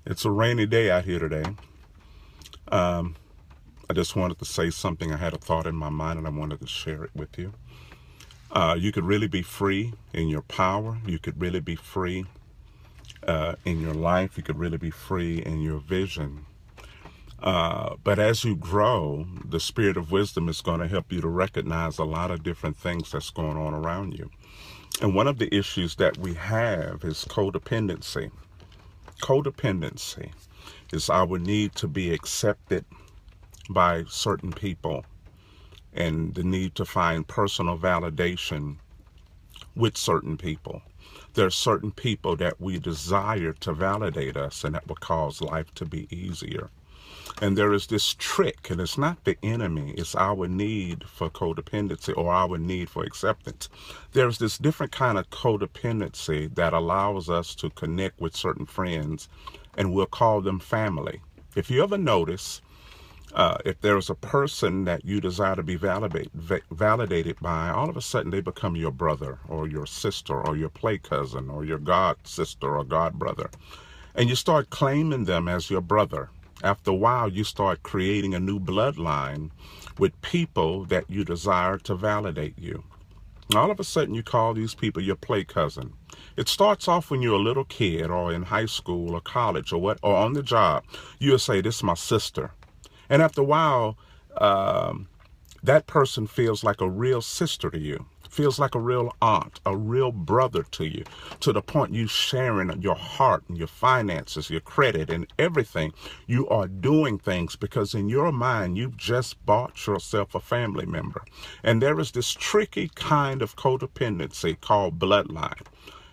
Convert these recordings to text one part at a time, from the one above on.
It's a rainy day out here today. I just wanted to say something. I had a thought in my mind and I wanted to share it with you. You could really be free in your power. You could really be free in your life. You could really be free in your vision. But as you grow, the spirit of wisdom is going to help you to recognize a lot of different things that's going on around you. And one of the issues that we have is codependency. Codependency is our need to be accepted by certain people and the need to find personal validation with certain people. There are certain people that we desire to validate us, and that will cause life to be easier. And there is this trick, and it's not the enemy, it's our need for codependency or our need for acceptance. There's this different kind of codependency that allows us to connect with certain friends, and we'll call them family. If you ever notice, if there's a person that you desire to be validated by, all of a sudden they become your brother or your sister or your play cousin or your god sister or god brother. And you start claiming them as your brother. After a while, you start creating a new bloodline with people that you desire to validate you. All of a sudden, you call these people your play cousin. It starts off when you're a little kid or in high school or college or on the job. You'll say, "This is my sister." And after a while, that person feels like a real sister to you, feels like a real aunt, a real brother to you, to the point you sharing your heart and your finances, your credit and everything. You are doing things because in your mind, you've just bought yourself a family member. And there is this tricky kind of codependency called bloodline.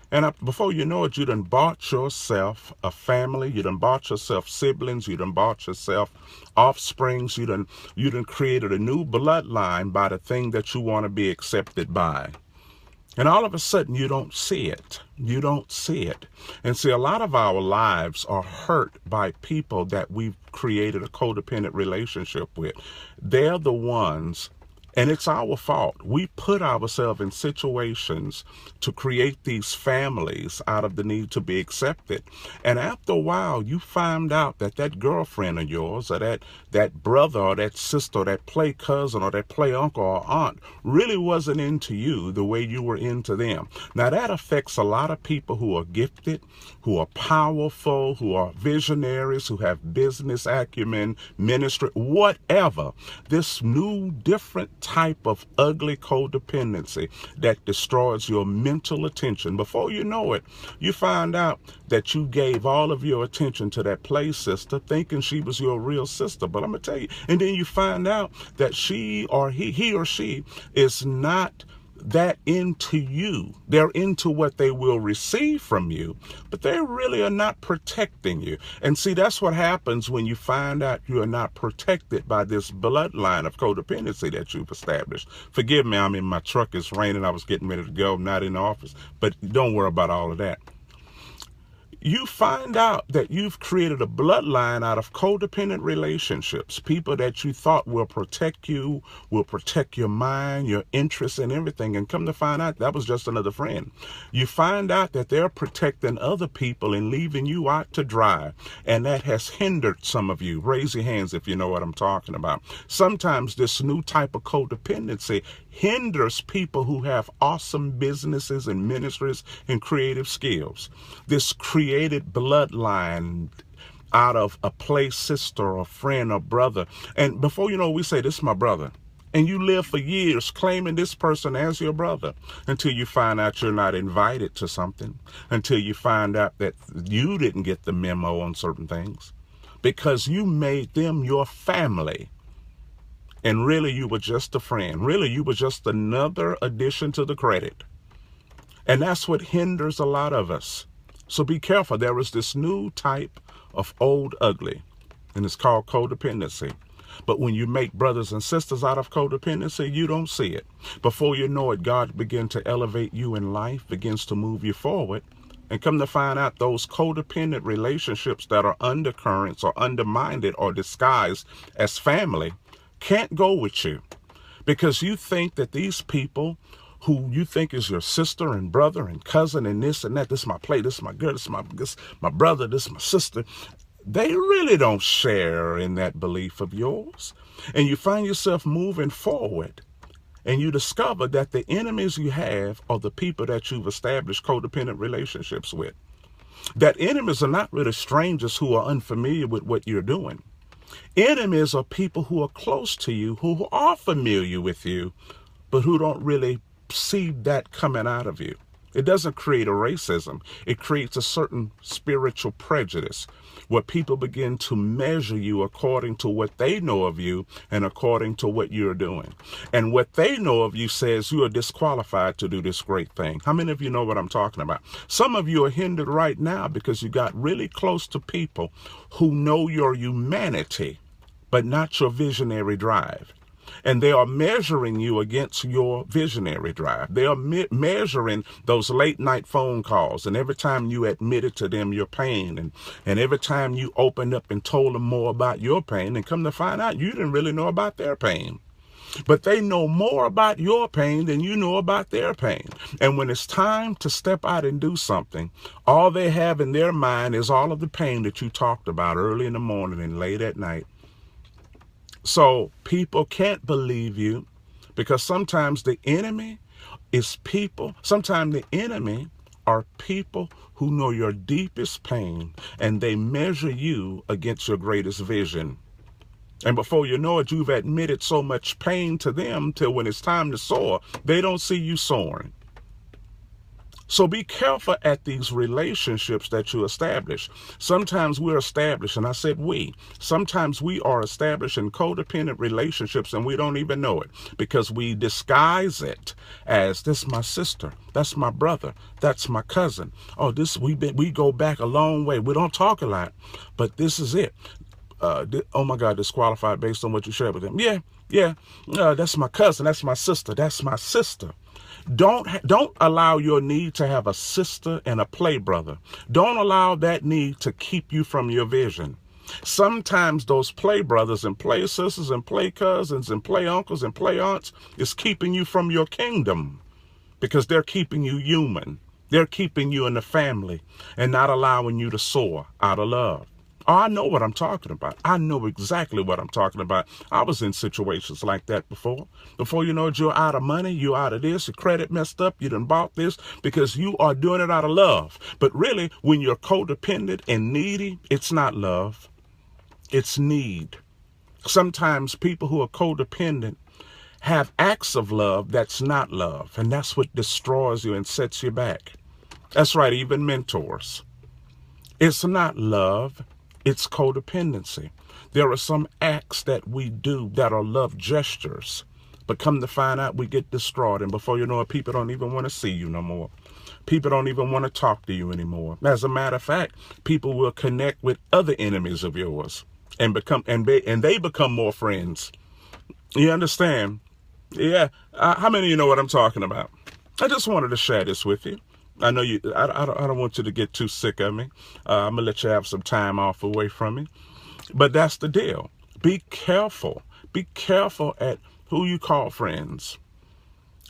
And before you know it, you done bought yourself a family, you done bought yourself siblings, you done bought yourself offsprings, you done created a new bloodline by the thing that you want to be accepted by. And all of a sudden, you don't see it. You don't see it. And see, a lot of our lives are hurt by people that we've created a codependent relationship with. They're the ones. And it's our fault. We put ourselves in situations to create these families out of the need to be accepted. And after a while, you find out that that girlfriend of yours or that brother or that sister or that play cousin or that play uncle or aunt really wasn't into you the way you were into them. Now, that affects a lot of people who are gifted, who are powerful, who are visionaries, who have business acumen, ministry, whatever. This new, different type of ugly codependency that destroys your mental attention. Before you know it, you find out that you gave all of your attention to that play sister thinking she was your real sister. But I'm going to tell you, and then you find out that he or she is not that into you. They're into what they will receive from you, but they really are not protecting you. And see, that's what happens when you find out you are not protected by this bloodline of codependency that you've established. Forgive me, I'm in my truck, it's raining, I was getting ready to go, I'm not in the office, but don't worry about all of that. You find out that you've created a bloodline out of codependent relationships, people that you thought will protect you, will protect your mind, your interests and everything, and come to find out that was just another friend. You find out that they're protecting other people and leaving you out to dry, and that has hindered some of you. Raise your hands if you know what I'm talking about. Sometimes this new type of codependency hinders people who have awesome businesses and ministries and creative skills. This created bloodline out of a play sister or friend or brother. And before you know, we say, "This is my brother." And you live for years claiming this person as your brother until you find out you're not invited to something, until you find out that you didn't get the memo on certain things because you made them your family. And really, you were just a friend. Really, you were just another addition to the credit. And that's what hinders a lot of us. So be careful. There is this new type of old ugly, and it's called codependency. But when you make brothers and sisters out of codependency, you don't see it. Before you know it, God begins to elevate you in life, begins to move you forward. And come to find out those codependent relationships that are undercurrents or undermined or disguised as family can't go with you because you think that these people who you think is your sister and brother and cousin and this and that. This is my play. This is my girl. This is my brother. This is my sister. They really don't share in that belief of yours. And you find yourself moving forward, and you discover that the enemies you have are the people that you've established codependent relationships with. That enemies are not really strangers who are unfamiliar with what you're doing. Enemies are people who are close to you, who are familiar with you, but who don't really see that coming out of you. It doesn't create a racism. It creates a certain spiritual prejudice where people begin to measure you according to what they know of you and according to what you're doing. And what they know of you says you are disqualified to do this great thing. How many of you know what I'm talking about? Some of you are hindered right now because you got really close to people who know your humanity, but not your visionary drive. And they are measuring you against your visionary drive. They are measuring those late night phone calls. And every time you admitted to them your pain, and every time you opened up and told them more about your pain, and come to find out you didn't really know about their pain. But they know more about your pain than you know about their pain. And when it's time to step out and do something, all they have in their mind is all of the pain that you talked about early in the morning and late at night. So people can't believe you because sometimes the enemy is people. Sometimes the enemy are people who know your deepest pain, and they measure you against your greatest vision. And before you know it, you've admitted so much pain to them till when it's time to soar, they don't see you soaring. So be careful at these relationships that you establish. Sometimes we're established, and I said sometimes we are established in codependent relationships and we don't even know it because we disguise it as this is my sister, that's my brother, that's my cousin. Oh, we go back a long way. We don't talk a lot, but this is it. Oh my God, disqualified based on what you shared with them. Yeah, that's my cousin, that's my sister, that's my sister. Don't allow your need to have a sister and a play brother. Don't allow that need to keep you from your vision. Sometimes those play brothers and play sisters and play cousins and play uncles and play aunts is keeping you from your kingdom because they're keeping you human. They're keeping you in the family and not allowing you to soar out of love. Oh, I know what I'm talking about. I know exactly what I'm talking about. I was in situations like that before. Before you know it, you're out of money, you're out of this, your credit messed up, you done bought this because you are doing it out of love. But really, when you're codependent and needy, it's not love, it's need. Sometimes people who are codependent have acts of love that's not love, and that's what destroys you and sets you back. That's right, even mentors. It's not love. It's codependency. There are some acts that we do that are love gestures, but come to find out we get destroyed. And before you know it, people don't even want to see you no more. People don't even want to talk to you anymore. As a matter of fact, people will connect with other enemies of yours and they become more friends. You understand? Yeah. How many of you know what I'm talking about? I just wanted to share this with you. I know you. I don't want you to get too sick of me. I'm gonna let you have some time off away from me. But that's the deal. Be careful. Be careful at who you call friends,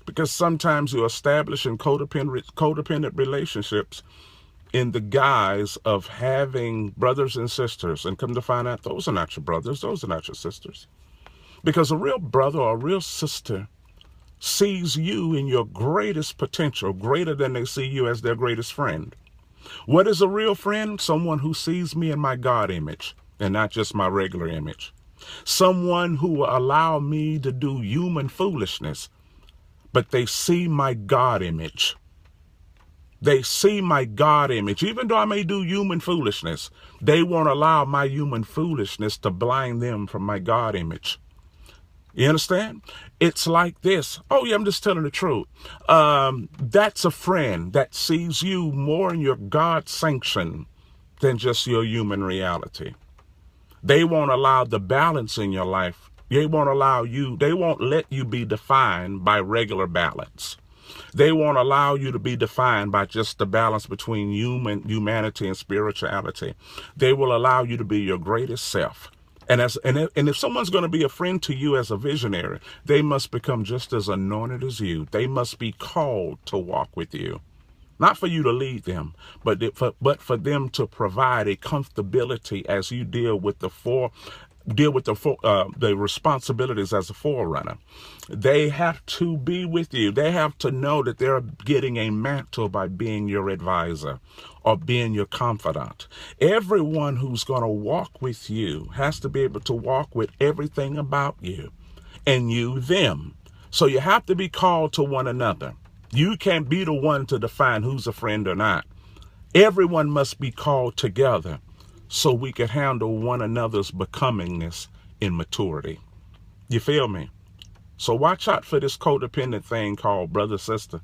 because sometimes you establish in codependent relationships in the guise of having brothers and sisters, and come to find out those are not your brothers. Those are not your sisters, because a real brother or a real sister sees you in your greatest potential, greater than they see you as their greatest friend. What is a real friend? Someone who sees me in my God image and not just my regular image. Someone who will allow me to do human foolishness, but they see my God image. They see my God image. Even though I may do human foolishness, they won't allow my human foolishness to blind them from my God image. You understand? It's like this. Oh, yeah, I'm just telling the truth. That's a friend that sees you more in your God sanction than just your human reality. They won't allow the balance in your life. They won't let you be defined by regular balance. They won't allow you to be defined by just the balance between humanity and spirituality. They will allow you to be your greatest self. And if someone's going to be a friend to you as a visionary, they must become just as anointed as you. They must be called to walk with you. Not for you to lead them, but for them to provide a comfortability as you deal with the responsibilities as a forerunner. They have to be with you. They have to know that they're getting a mantle by being your advisor or being your confidant. Everyone who's going to walk with you has to be able to walk with everything about you and you them. So you have to be called to one another. You can't be the one to define who's a friend or not. Everyone must be called together so we can handle one another's becomingness in maturity. You feel me? So watch out for this codependent thing called brother, sister.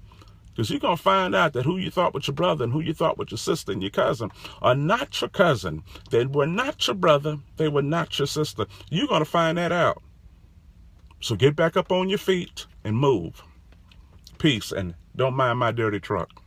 Because you're going to find out that who you thought was your brother and who you thought was your sister and your cousin are not your cousin. They were not your brother. They were not your sister. You're going to find that out. So get back up on your feet and move. Peace, and don't mind my dirty truck.